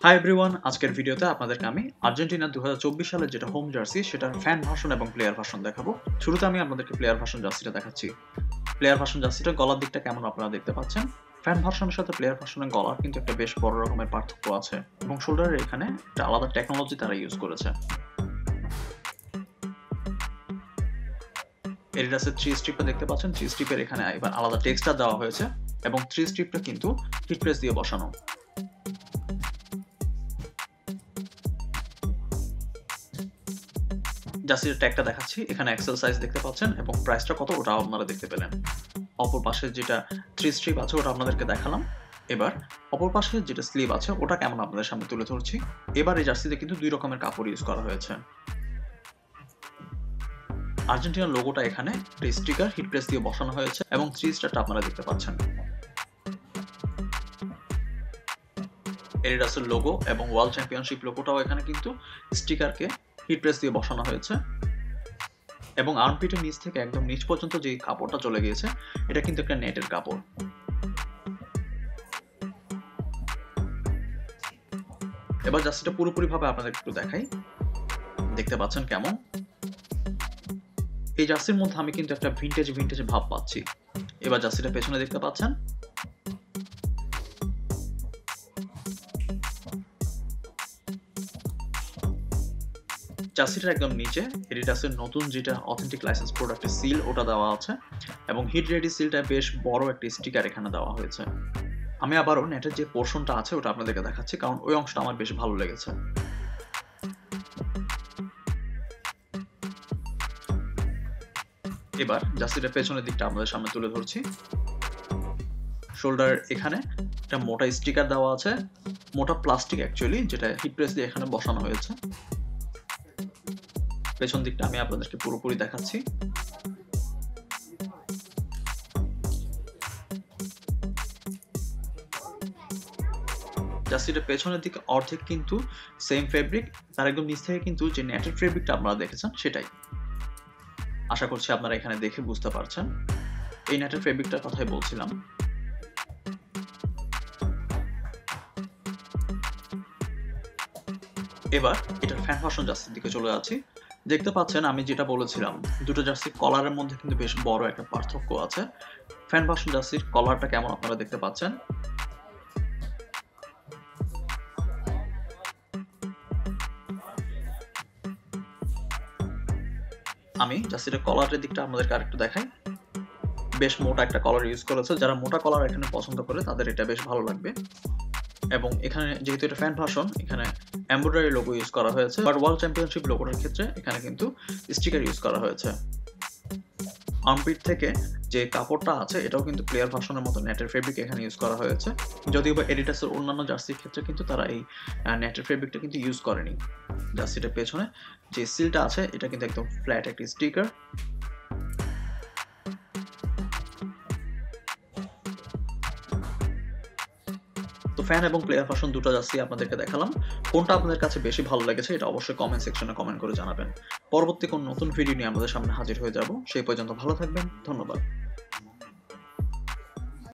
Hi everyone, আজকের ভিডিওতে আপনাদেরকে আমি আর্জেন্টিনার 2024 সালের যেটা হোম জার্সি সেটার ফ্যান ভার্সন এবং প্লেয়ার ভার্সন দেখাবো। শুরুতে আমি আপনাদেরকে প্লেয়ার ভার্সন জার্সিটা দেখাচ্ছি। প্লেয়ার ভার্সন জার্সিটার গলার দিকটা কেমন আপনারা দেখতে পাচ্ছেন। ফ্যান ভার্সনের সাথে প্লেয়ার ভার্সনের গলার কিন্তু একটা বেশ বড় রকমের পার্থক্য আছে এবং শোল্ডারের এখানে একটা আলাদা টেকনোলজি তারা ইউজ করেছে। এডিডাসের 3 স্ট্রিপটা দেখতে পাচ্ছেন। 3 স্ট্রিপের এখানে এবার আলাদা টেক্সচার দেওয়া হয়েছে এবং 3 স্ট্রিপটা কিন্তু হিট প্রেস দিয়ে বসানো। জার্সির ট্যাগটা দেখাচ্ছি, এখানে এক্সেল সাইজ দেখতে পাচ্ছেন এবং প্রাইসটা কত ওটা আপনারা দেখতে পেলেন। অপর পাশে যেটা 3 স্ট্রিপ আছে ওটা আপনাদেরকে দেখালাম। এবার অপর পাশে যেটা স্লিভ আছে ওটা কেমন আপনাদের সামনে তুলে ধরছি। এবার এই জার্সিতে কিন্তু 2 রকমের কাপড় ইউজ করা হয়েছে। আর্জেন্টিনার লোগোটা এখানে স্টিকার হিট প্রেস দিয়ে বসানো হয়েছে এবং 3 স্টারটা আপনারা দেখতে পাচ্ছেন। এডিডাসের লোগো এবং ওয়ার্ল্ড চ্যাম্পিয়নশিপ লোগোটাও এখানে কিন্তু স্টিকারকে হিট প্রেস দিয়ে বসানো হয়েছে এবং আর্মপিটের নিচ থেকে একদম নিচ পর্যন্ত যে কাপড়টা চলে গিয়েছে এটা কিন্তু একটা নেটের কাপড়। এবার জার্সিটা পুরোপুরি ভাবে আপনাদের একটু দেখাই, দেখতে পাচ্ছেন কেমন। এই জার্সির মধ্যে আমি কিন্তু একটা ভিন্টেজ ভাব পাচ্ছি। এবার জার্সিটা পেছনে দেখতে পাচ্ছেন। জার্সিটার একদম নিচে এডিডাসের নতুন যেটা অথেন্টিক লাইসেন্স প্রোডাক্টের সিল ওটা দেওয়া আছে এবং হিট রেডি সিলটা বেশ বড় একটা স্টিকার এখানে দেওয়া হয়েছে। আমি আবারও নেটের যে পোর্শনটা আছে ওটা আপনাদেরকে দেখাচ্ছি কারণ ওই অংশটা আমার বেশ ভালো লেগেছে। এবার জার্সিটার পেছনের দিকটা আপনাদের সামনে তুলে ধরছি। শোল্ডার এখানে একটা মোটা স্টিকার দেওয়া আছে, মোটা প্লাস্টিক অ্যাকচুয়ালি, যেটা হিট প্রেস দিয়ে এখানে বসানো হয়েছে। পেছন দিকটা আমি আপনাদেরকে পুরোপুরি দেখাচ্ছি। জার্সিটার পেছনের দিকে অর্ধেক কিন্তু সেম ফেব্রিক, তার একদম নিচ থেকে কিন্তু যে নেটের ফেব্রিকটা আপনারা দেখেছেন সেটাই। আশা করছি আপনারা এখানে দেখে বুঝতে পারছেন। এই নেটের ফেব্রিকটার কথাই বলছিলাম। এবার এটার ফ্যান ভার্সন জার্সির দিকে চলে যাচ্ছি। দেখতে পাচ্ছেন আমি যেটা বলেছিলাম, দুটো জার্সির কলারের মধ্যে কিন্তু বেশ বড় একটা পার্থক্য আছে। ফ্যান ভার্সন জার্সির কলারটা কেমন আপনারা দেখতে পাচ্ছেন। আমি জার্সিটার কলারের দিকটা আপনাদেরকে আরেকটু দেখাই। বেশ মোটা একটা কলার ইউজ করেছে, যারা মোটা কলার এখানে পছন্দ করে তাদের এটা বেশ ভালো লাগবে। এবং এখানে যেহেতু এটা ফ্যান ভার্সন, এখানে এমব্রয়ডারি লোগো ইউজ করা হয়েছে, বাট ওয়ার্ল্ড চ্যাম্পিয়নশিপ লোগোটার ক্ষেত্রে এখানে কিন্তু স্টিকার ইউজ করা হয়েছে। আর্মপিট থেকে যে কাপড়টা আছে এটাও কিন্তু প্লেয়ার ভার্সনের মতো নেটের ফেব্রিক এখানে ইউজ করা হয়েছে, যদিও বা এডিডাসের অন্যান্য জার্সির ক্ষেত্রে কিন্তু তারা এই নেটের ফেব্রিকটা কিন্তু ইউজ করেনি। জার্সিটার পেছনে যে সিলটা আছে এটা কিন্তু একদম ফ্ল্যাট একটা স্টিকার। তো ফ্যান এবং প্লেয়ার ভার্সন দুটো জার্সি আপনাদেরকে দেখালাম। কোনটা আপনাদের কাছে বেশি ভালো লেগেছে এটা অবশ্যই কমেন্ট সেকশনে কমেন্ট করে জানাবেন। পরবর্তী কোন নতুন ভিডিও নিয়ে আমাদের সামনে হাজির হয়ে যাব। সেই পর্যন্ত ভালো থাকবেন। ধন্যবাদ।